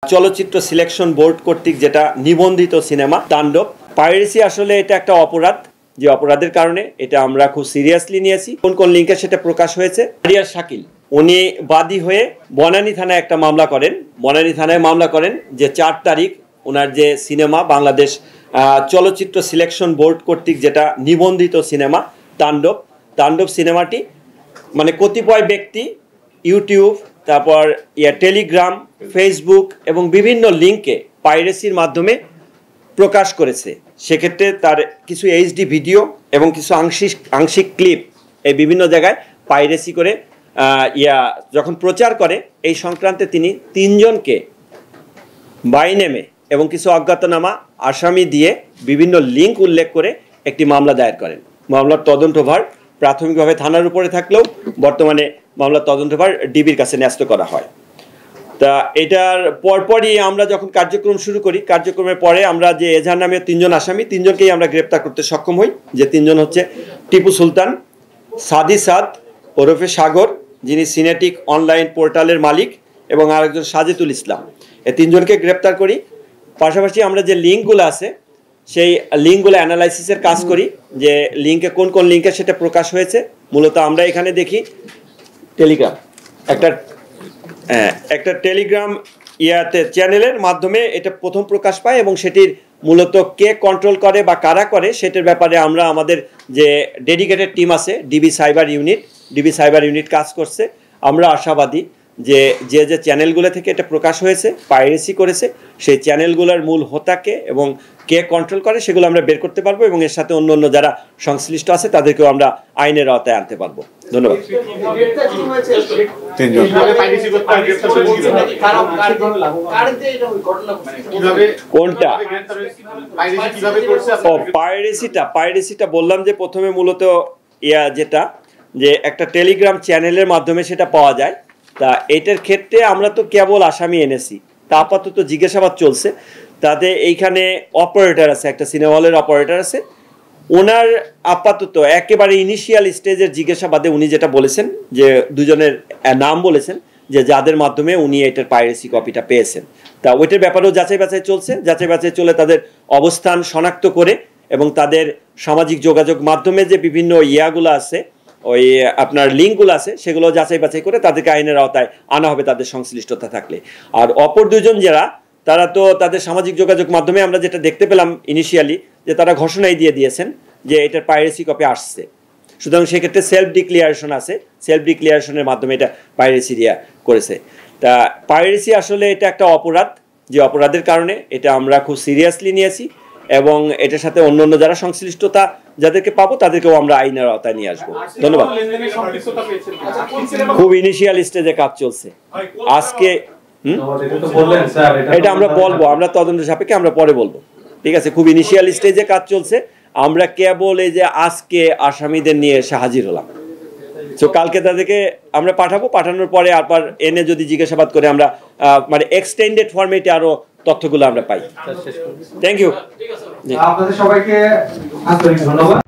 চলচ্চিত্র selection board কর্তৃক যেটা নিবন্ধিত সিনেমা তাণ্ডব। পাইরেসি আসলে এটা একটা অপরাধ, যে অপরাধের কারণে এটা আমরা খুব সিরিয়াসলি নিয়েছি। কোন কোন লিঙ্কে সেটা প্রকাশ হয়েছে। রিয়াজ শাকিল উনি বাদী হয়ে বনানী থানায় একটা মামলা করেন। বনানী থানায় মামলা করেন যে 4 তারিখ ওনার যে সিনেমা বাংলাদেশ চলচ্চিত্র সিলেকশন বোর্ড কর্তৃক যেটা নিবন্ধিত সিনেমা তাণ্ডব সিনেমাটি মানে কতিপয় ব্যক্তি ইউটিউব, তারপর টেলিগ্রাম, ফেসবুক এবং বিভিন্ন লিঙ্কে পাইরেসির মাধ্যমে প্রকাশ করেছে। সেক্ষেত্রে তার কিছু এইচডি ভিডিও এবং কিছু আংশিক ক্লিপ এই বিভিন্ন জায়গায় পাইরেসি করে যখন প্রচার করে, এই সংক্রান্তে তিনি 3 জনকে বাই নেমে এবং কিছু অজ্ঞাতনামা আসামি দিয়ে বিভিন্ন লিঙ্ক উল্লেখ করে একটি মামলা দায়ের করেন। মামলার তদন্তভার প্রাথমিকভাবে থানার উপরে থাকলেও বর্তমানে মামলার তদন্তভার ডিবির কাছে ন্যস্ত করা হয়। তা এটার পরপরই আমরা যখন কার্যক্রম শুরু করি, কার্যক্রমের পরে আমরা যে এজাহার নামে 3 জন আসামি, 3 জনকেই আমরা গ্রেপ্তার করতে সক্ষম হই। যে 3 জন হচ্ছে টিপু সুলতান, সাদি সাদ ওরফে সাগর, যিনি সিনেটিক অনলাইন পোর্টালের মালিক, এবং আরেকজন সাজেতুল ইসলাম। এই 3 জনকে গ্রেপ্তার করি। পাশাপাশি আমরা যে লিঙ্কগুলো আছে সেই লিঙ্কগুলো অ্যানালাইসিসের কাজ করি, যে লিঙ্কে কোন কোন লিঙ্কে সেটা প্রকাশ হয়েছে। মূলত আমরা এখানে দেখি টেলিগ্রাম, একটা টেলিগ্রাম চ্যানেলের মাধ্যমে এটা প্রথম প্রকাশ পায়, এবং সেটির মূলত কে কন্ট্রোল করে বা কারা করে সেটার ব্যাপারে আমরা আমাদের যে ডেডিকেটেড টিম আছে ডিবি সাইবার ইউনিট কাজ করছে। আমরা আশাবাদী যে যে চ্যানেলগুলো থেকে এটা প্রকাশ হয়েছে, পাইরেসি করেছে, সেই চ্যানেলগুলোর মূল হোতাকে এবং কে কন্ট্রোল করে সেগুলো আমরা বের করতে পারবো, এবং এর সাথে অন্য যারা সংশ্লিষ্ট আছে তাদেরকেও আমরা আইনের আওতায় আনতে পারবো। ধন্যবাদ। কোনটা পাইরেসিটা বললাম যে প্রথমে মূলত যেটা যে একটা টেলিগ্রাম চ্যানেলের মাধ্যমে সেটা পাওয়া যায়। তা এটার ক্ষেত্রে আমরা তো কেবল আসামি এনেছি, তা আপাতত জিজ্ঞাসাবাদ চলছে। তাতে এইখানে অপারেটর আছে, একটা সিনেমা হলের অপারেটর আছে, ওনার আপাতত একেবারে ইনিশিয়াল স্টেজের জিজ্ঞাসাবাদে উনি যেটা বলেছেন যে 2 জনের নাম বলেছেন যে যাদের মাধ্যমে উনি এটার পাইরেসি কপিটা পেয়েছেন। তা ওইটার ব্যাপারেও যাচাই বাছাই চলে তাদের অবস্থান শনাক্ত করে, এবং তাদের সামাজিক যোগাযোগ মাধ্যমে যে বিভিন্ন ইয়াগুলো আছে, ওই আপনার লিঙ্কগুলো আছে, সেগুলো যাচাই বাছাই করে তাদেরকে আইনের আওতায় আনা হবে তাদের সংশ্লিষ্টতা থাকলে। আর অপর 2 জন যারা, তারা তো তাদের সামাজিক যোগাযোগ মাধ্যমে আমরা যেটা দেখতে পেলাম ইনিশিয়ালি, যে তারা ঘোষণাই দিয়ে দিয়েছেন যে এটার পাইরেসি কপি আসছে। সুতরাং সেক্ষেত্রে সেলফ ডিক্লিয়ারেশন আছে, সেলফ ডিক্লিয়ারেশনের মাধ্যমে এটা পাইরেসি করেছে। তা পাইরেসি আসলে এটা একটা অপরাধ, যে অপরাধের কারণে এটা আমরা খুব সিরিয়াসলি নিয়েছি, এবং এটার সাথে অন্য যারা সংশ্লিষ্টতা যাদেরকে পাবো তাদেরকেও আমরা আইনের আওতায় নিয়ে আসবো। ধন্যবাদ। খুব ইনিশিয়াল স্টেজে কাজ চলছে আজকে। এটা আমরা বলবো, আমরা তদন্ত সাপেক্ষে আমরা পরে বলবো, ঠিক আছে। খুব ইনিশিয়াল স্টেজে কাজ চলছে। আমরা কেবল এই যে আজকে আসামিদের নিয়ে এসে হাজির হলাম, তো কালকে তাদেরকে আমরা পাঠানোর পরে আবার এনে যদি জিজ্ঞাসাবাদ করে আমরা মানে এক্সটেন্ডেড ফরম্যাটে আরো তথ্যগুলো আমরা পাই। Thank you. আপনাদের সবাইকে আন্তরিক ধন্যবাদ।